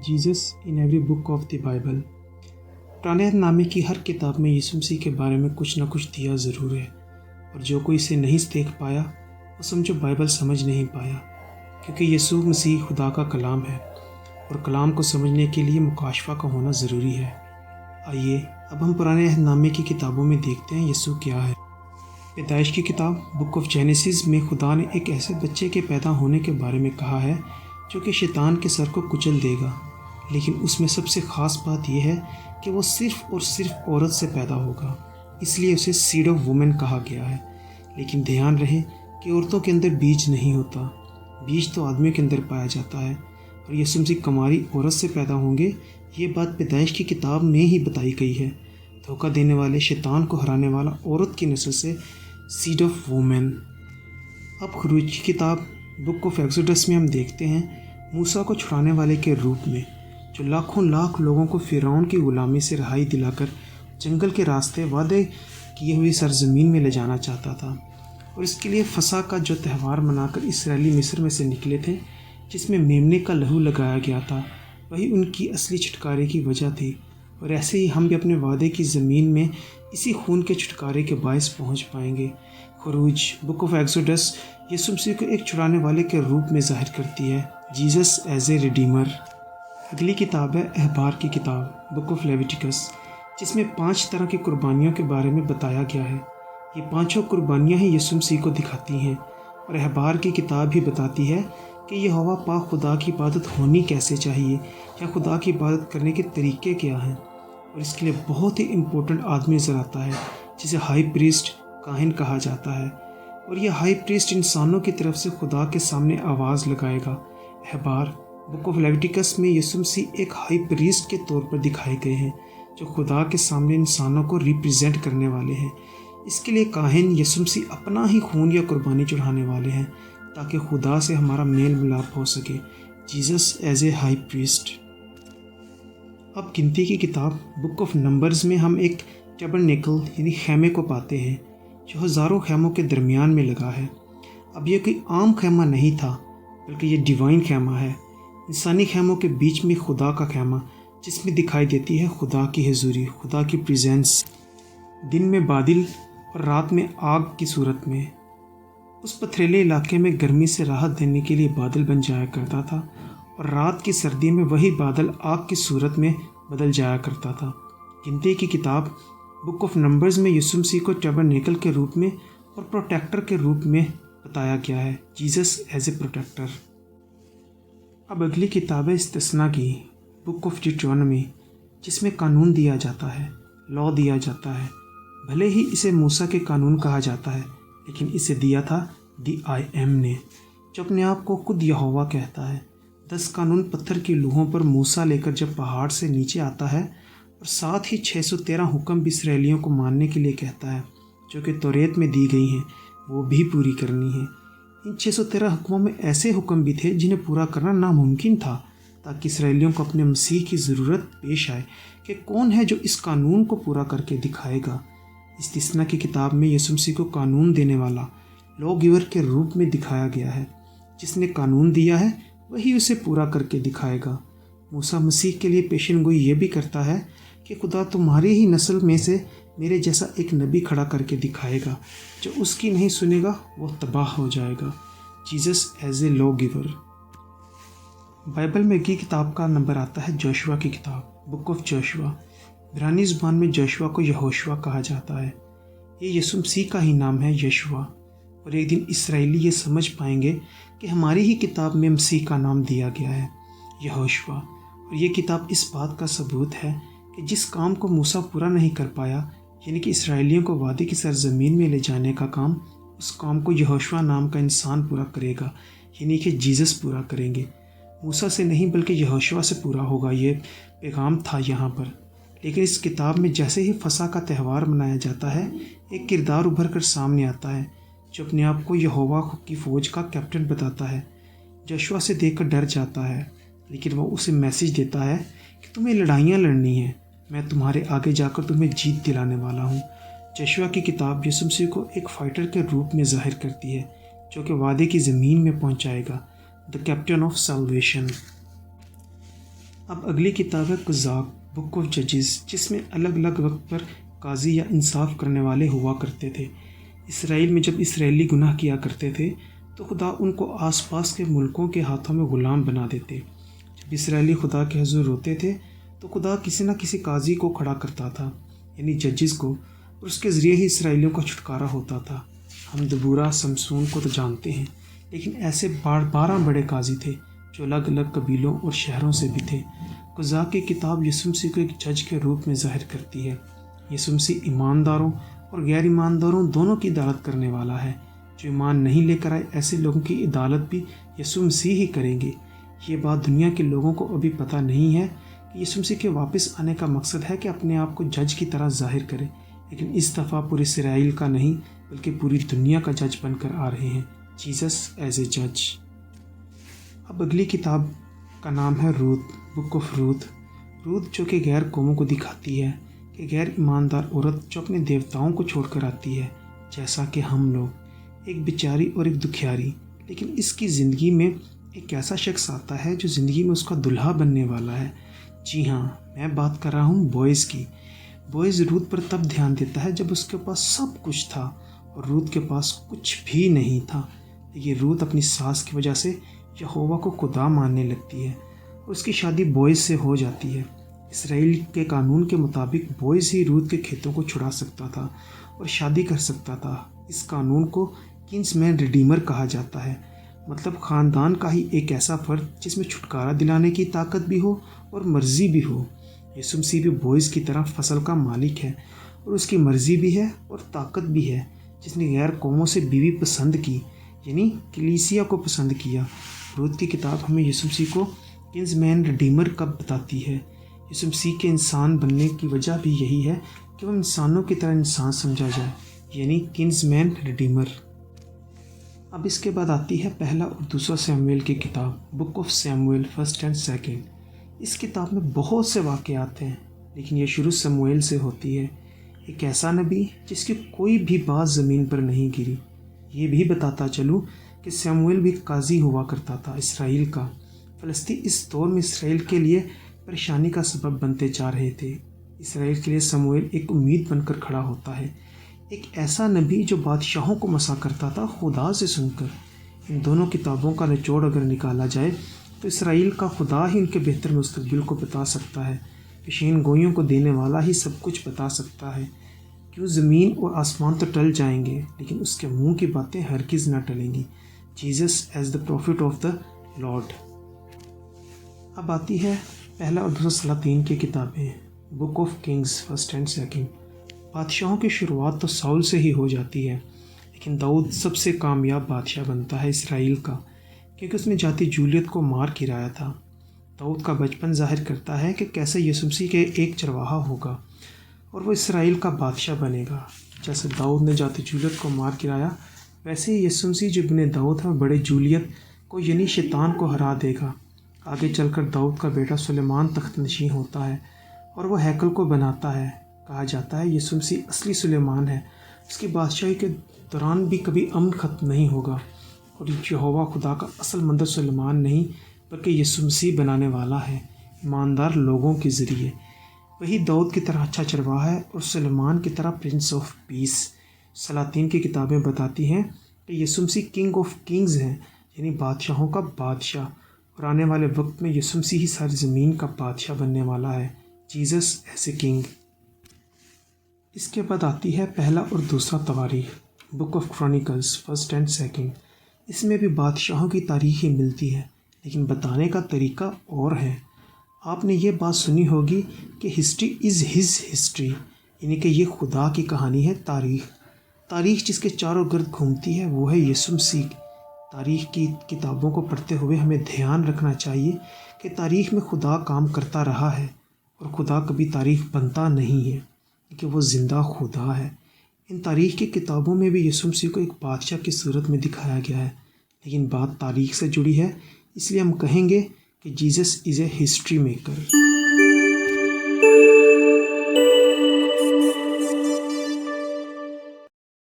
Jesus in every book of the Bible. पुराने नामे की हर किताब में यीशु मसीह के बारे में कुछ ना कुछ दिया ज़रूर है, और जो कोई इसे नहीं देख पाया वो समझो बाइबल समझ नहीं पाया, क्योंकि यीशु मसीह खुदा का कलाम है और कलाम को समझने के लिए मुकाशफा का होना ज़रूरी है। आइए अब हम पुराने नामे की किताबों में देखते हैं यीशु क्या है। पैदाइश की किताब बुक ऑफ जेनेसिस में खुदा ने एक ऐसे बच्चे के पैदा होने के बारे में कहा है जो कि शैतान के सर को कुचल देगा, लेकिन उसमें सबसे ख़ास बात यह है कि वो सिर्फ़ और सिर्फ औरत से पैदा होगा, इसलिए उसे सीड ऑफ वुमेन कहा गया है। लेकिन ध्यान रहे कि औरतों के अंदर बीज नहीं होता, बीज तो आदमियों के अंदर पाया जाता है, और यीशु मसीह कुमारी औरत से पैदा होंगे ये बात पैदाइश की किताब में ही बताई गई है। धोखा देने वाले शैतान को हराने वाला औरत की नस्ल से सीड ऑफ वुमेन। अब खरूज की किताब बुक ऑफ एक्सोडस में हम देखते हैं मूसा को छुड़ाने वाले के रूप में, जो लाखों लाख लोगों को फिरौन की गुलामी से रिहाई दिलाकर जंगल के रास्ते वादे किए हुई सरजमीन में ले जाना चाहता था। और इसके लिए फसा का जो त्यौहार मनाकर इसराइली मिस्र में से निकले थे, जिसमें मेमने का लहू लगाया गया था, वही उनकी असली छुटकारे की वजह थी। और ऐसे ही हम भी अपने वादे की ज़मीन में इसी खून के छुटकारे के बायस पहुंच पाएंगे। खरूज बुक ऑफ एक्सोडस यीशु मसीह को एक छुड़ाने वाले के रूप में जाहिर करती है, जीसस एज ए रिडीमर। अगली किताब है अहबार की किताब बुक ऑफ लेविटिकस, जिसमें 5 तरह की कुर्बानियों के बारे में बताया गया है। ये 5 कुर्बानियाँ ही यीशु मसीह को दिखाती हैं, और अहबार की किताब भी बताती है कि यहोवा पाक खुदा की इबादत होनी कैसे चाहिए, या खुदा की इबादत करने के तरीके क्या हैं। और इसके लिए बहुत ही इम्पोर्टेंट आदमी नजर आता है, जिसे हाई प्रीस्ट काहिन कहा जाता है। और यह हाई प्रीस्ट इंसानों की तरफ से खुदा के सामने आवाज़ लगाएगा। अहबार बुक ऑफ लेविटिकस में यीशु मसीह एक हाई प्रीस्ट के तौर पर दिखाए गए हैं, जो खुदा के सामने इंसानों को रिप्रेजेंट करने वाले हैं। इसके लिए काहिन यीशु मसीह अपना ही खून या कुर्बानी चढ़ाने वाले हैं, ताकि खुदा से हमारा मेल मिलाप हो सके, Jesus as a high priest. अब गिनती की किताब बुक ऑफ नंबर्स में हम एक टैबरनेकल यानी खैमे को पाते हैं, जो हज़ारों खैमों के दरमियान में लगा है। अब यह कोई आम खैमा नहीं था, बल्कि ये डिवाइन खैमा है, इंसानी खैमों के बीच में खुदा का खैमा, जिसमें दिखाई देती है खुदा की हजूरी, खुदा की प्रेजेंस। दिन में बादल और रात में आग की सूरत में। उस पथरीले इलाके में गर्मी से राहत देने के लिए बादल बन जाया करता था, और रात की सर्दी में वही बादल आग की सूरत में बदल जाया करता था। गिनती की किताब बुक ऑफ नंबर्स में यीशु मसीह को टैबरनेकल के रूप में और प्रोटेक्टर के रूप में बताया गया है, जीसस एज ए प्रोटेक्टर। अब अगली किताब है इस्तिस्ना की बुक ऑफ डिट्रोनॉमी, जिसमें कानून दिया जाता है, लॉ दिया जाता है। भले ही इसे मूसा के कानून कहा जाता है, लेकिन इसे दिया था DIM ने, जो अपने आप को खुद यहोवा कहता है। 10 कानून पत्थर की लूहों पर मूसा लेकर जब पहाड़ से नीचे आता है, और साथ ही 613 हुक्म भी इसराइलियों को मानने के लिए कहता है, जो कि तौरेत में दी गई हैं, वो भी पूरी करनी है। इन 613 हुक्मों में ऐसे हुक्म भी थे जिन्हें पूरा करना नामुमकिन था, ताकि इसराइलियों को अपने मसीह की ज़रूरत पेश आए कि कौन है जो इस कानून को पूरा करके दिखाएगा। इस्तिस्ना की किताब में यीशु मसीह को कानून देने वाला, लॉ गिवर के रूप में दिखाया गया है। जिसने कानून दिया है वही उसे पूरा करके दिखाएगा। मूसा मसीह के लिए पेशन गोई ये भी करता है कि खुदा तुम्हारी ही नस्ल में से मेरे जैसा एक नबी खड़ा करके दिखाएगा, जो उसकी नहीं सुनेगा वो तबाह हो जाएगा, Jesus as a law giver. Bible में अगली किताब का नंबर आता है जोशुआ की किताब बुक ऑफ जोशुआ। इब्रानी ज़ुबान में जोशुआ को यहोशुआ कहा जाता है। ये यीशु मसीह का ही नाम है, यशुआ। और एक दिन इसराइली ये समझ पाएंगे कि हमारी ही किताब में मसीह का नाम दिया गया है, यहोशुआ। और ये किताब इस बात का सबूत है कि जिस काम को मूसा पूरा नहीं कर पाया, यानी कि इसराइलियों को वादे की सरजमीन में ले जाने का काम, उस काम को यहोशुआ नाम का इंसान पूरा करेगा, यानी कि जीसस पूरा करेंगे। मूसा से नहीं बल्कि यहोशुआ से पूरा होगा, ये पैगाम था यहाँ पर। लेकिन इस किताब में जैसे ही फसा का त्यौहार मनाया जाता है, एक किरदार उभर कर सामने आता है, जो अपने आप को यहोवा की फ़ौज का कैप्टन बताता है। जोशुआ से देखकर डर जाता है, लेकिन वो उसे मैसेज देता है कि तुम्हें लड़ाइयाँ लड़नी हैं, मैं तुम्हारे आगे जाकर तुम्हें जीत दिलाने वाला हूँ। जोशुआ की किताब यीशु मसीह को एक फाइटर के रूप में जाहिर करती है, जो कि वादे की ज़मीन में पहुँचाएगा, द कैप्टन ऑफ सल्वेशन। اب اگلی کتاب ہے قضاء، بک آف ججز، جس میں الگ الگ وقت پر قاضی یا انصاف کرنے والے ہوا کرتے تھے۔ اسرائیل میں جب اسرائیلی گناہ کیا کرتے تھے تو خدا ان کو آس پاس کے ملکوں کے ہاتھوں میں غلام بنا دیتے۔ جب اسرائیلی خدا کے حضور روتے تھے تو خدا کسی نہ کسی قاضی کو کھڑا کرتا تھا، یعنی ججز کو، اور اس کے ذریعے ہی اسرائیلیوں کا چھٹکارا ہوتا تھا۔ ہم دبورہ سمسون کو تو جانتے ہیں، لیکن ایسے 12 بڑے قاضی تھے جو الگ الگ قبیلوں اور شہروں سے بھی تھے۔ قضاء کی کتاب یسوع مسیح کو ایک جج کے روپ میں ظاہر کرتی ہے۔ یسوع مسیح ایمانداروں اور غیر ایمانداروں دونوں کی عدالت کرنے والا ہے۔ جو ایمان نہیں لے کر آئے ایسے لوگوں کی عدالت بھی یسوع مسیح ہی کریں گے۔ یہ بات دنیا کے لوگوں کو ابھی پتہ نہیں ہے کہ یسوع مسیح کے واپس آنے کا مقصد ہے کہ اپنے آپ کو جج کی طرح ظاہر کرے، لیکن اس دفعہ پورے اسرائیل کا نہیں بلکہ پوری دنیا کا جج بن کر آ رہے ہیں، جیزس ایز اے جج۔ اب اگلی کتاب کا نام ہے روت، بک آف روت۔ روت جو کہ غیر قوموں کو دکھاتی ہے کہ غیر ایماندار عورت جو اپنے دیوتاؤں کو چھوڑ کر آتی ہے، جیسا کہ ہم لوگ، ایک بیچاری اور ایک دکھیاری، لیکن اس کی زندگی میں ایک ایسا شخص آتا ہے جو زندگی میں اس کا دلہا بننے والا ہے۔ جی ہاں، میں بات کر رہا ہوں بوئز کی۔ بوئز روت پر تب دھیان دیتا ہے جب اس کے پاس سب کچھ تھا اور روت کے پاس کچھ بھی نہیں تھا۔ یہ روت اپنی ساس کی وجہ سے یہوہ کو خدا ماننے لگتی ہے اور اس کی شادی بوئز سے ہو جاتی ہے۔ اسرائیل کے قانون کے مطابق بوئز ہی روت کے کھیتوں کو چھڑا سکتا تھا اور شادی کر سکتا تھا۔ اس قانون کو کنس مین ریڈیمر کہا جاتا ہے، مطلب خاندان کا ہی ایک ایسا فرد جس میں چھٹکارا دلانے کی طاقت بھی ہو اور مرضی بھی ہو۔ یسوع مسیح بھی بوئز کی طرح فصل کا مالک ہے اور اس کی مرضی بھی ہے اور طاقت بھی ہے، جس نے غیر قوموں سے بیوی پسند کی، یعنی کلیسیا کو پسند کیا۔ روت کی کتاب ہمیں یسوع مسیح کو کنز مین ریڈیمر کب بتاتی ہے۔ یسوع مسیح کے انسان بننے کی وجہ بھی یہی ہے کہ وہ انسانوں کی طرح انسان سمجھا جائے، یعنی کنز مین ریڈیمر۔ اب اس کے بعد آتی ہے پہلا اور دوسرا سیموئیل کی کتاب، book of Samuel, first and second. اس کتاب میں بہت سے واقعات ہیں، لیکن یہ شروع سموئیل سے ہوتی ہے، ایک ایسا نبی جس کی کوئی بھی بات زمین پر نہیں گری۔ یہ بھی بتاتا چلوں کہ سیموئیل بھی قاضی ہوا کرتا تھا اسرائیل کا۔ فلسطین اس دور میں اسرائیل کے لیے پریشانی کا سبب بنتے جا رہے تھے۔ اسرائیل کے لیے سموئیل ایک امید بن کر کھڑا ہوتا ہے، ایک ایسا نبی جو بادشاہوں کو مسا کرتا تھا خدا سے سن کر۔ ان دونوں کتابوں کا نچوڑ اگر نکالا جائے تو اسرائیل کا خدا ہی ان کے بہتر مستقبل کو بتا سکتا ہے، پیشین گوئیوں کو دینے والا ہی سب کچھ بتا سکتا ہے۔ کیوں زمین اور آسمان تو ٹل جائیں گے لیکن اس کے منہ کی باتیں ہرگز نہ ٹلیں گی، Jesus as the prophet of the Lord. اب آتی ہے پہلا اور دوسرا سلاطین کی کتابیں، book of Kings, first and second. بادشاہوں کی شروعات تو ساؤل سے ہی ہو جاتی ہے، لیکن داؤد سب سے کامیاب بادشاہ بنتا ہے اسرائیل کا، کیونکہ اس نے جاتی جولیت کو مار گرایا تھا۔ داؤد کا بچپن ظاہر کرتا ہے کہ کیسے یسوع مسیح کے ایک چرواہا ہوگا اور وہ اسرائیل کا بادشاہ بنے گا۔ جیسے داؤد نے جاتی جولیت کو مار گرایا، ویسے ہی یسوع مسیح جو ابن داؤد ہے بڑے جولیت کو یعنی شیطان کو ہرا دے گا۔ آگے چل کر داؤد کا بیٹا سلیمان تخت نشین ہوتا ہے اور وہ ہیکل کو بناتا ہے۔ کہا جاتا ہے یسوع مسیح اصلی سلیمان ہے، اس کی بادشاہی کے دوران بھی کبھی امن ختم نہیں ہوگا، اور یہوہ خدا کا اصل مندر سلیمان نہیں بلکہ یسوع مسیح بنانے والا ہے، ایماندار لوگوں کے ذریعے۔ وہی داؤد کی طرح اچھا چرواہا ہے اور سلیمان کی طرح پرنس آف پیس۔ سلاطین کی کتابیں بتاتی ہیں کہ یسوع مسیح کنگ آف کنگز ہیں، یعنی بادشاہوں کا بادشاہ، اور آنے والے وقت میں یسوع مسیح ہی ساری زمین کا بادشاہ بننے والا ہے، جیزس ایز اے کنگ۔ اس کے بعد آتی ہے پہلا اور دوسرا تواریخ، book of Chronicles, first and second. اس میں بھی بادشاہوں کی تاریخ ہی ملتی ہے، لیکن بتانے کا طریقہ اور ہے۔ آپ نے یہ بات سنی ہوگی کہ ہسٹری از ہز ہسٹری، یعنی کہ یہ خدا کی کہانی ہے۔ تاریخ جس کے چاروں گرد گھومتی ہے وہ ہے یسوع مسیح۔ تاریخ کی کتابوں کو پڑھتے ہوئے ہمیں دھیان رکھنا چاہیے کہ تاریخ میں خدا کام کرتا رہا ہے اور خدا کبھی تاریخ بنتا نہیں ہے، کہ وہ زندہ خدا ہے۔ ان تاریخ کی کتابوں میں بھی یسوع مسیح کو ایک بادشاہ کی صورت میں دکھایا گیا ہے، لیکن بات تاریخ سے جڑی ہے، اس لیے ہم کہیں گے کہ Jesus is a history maker.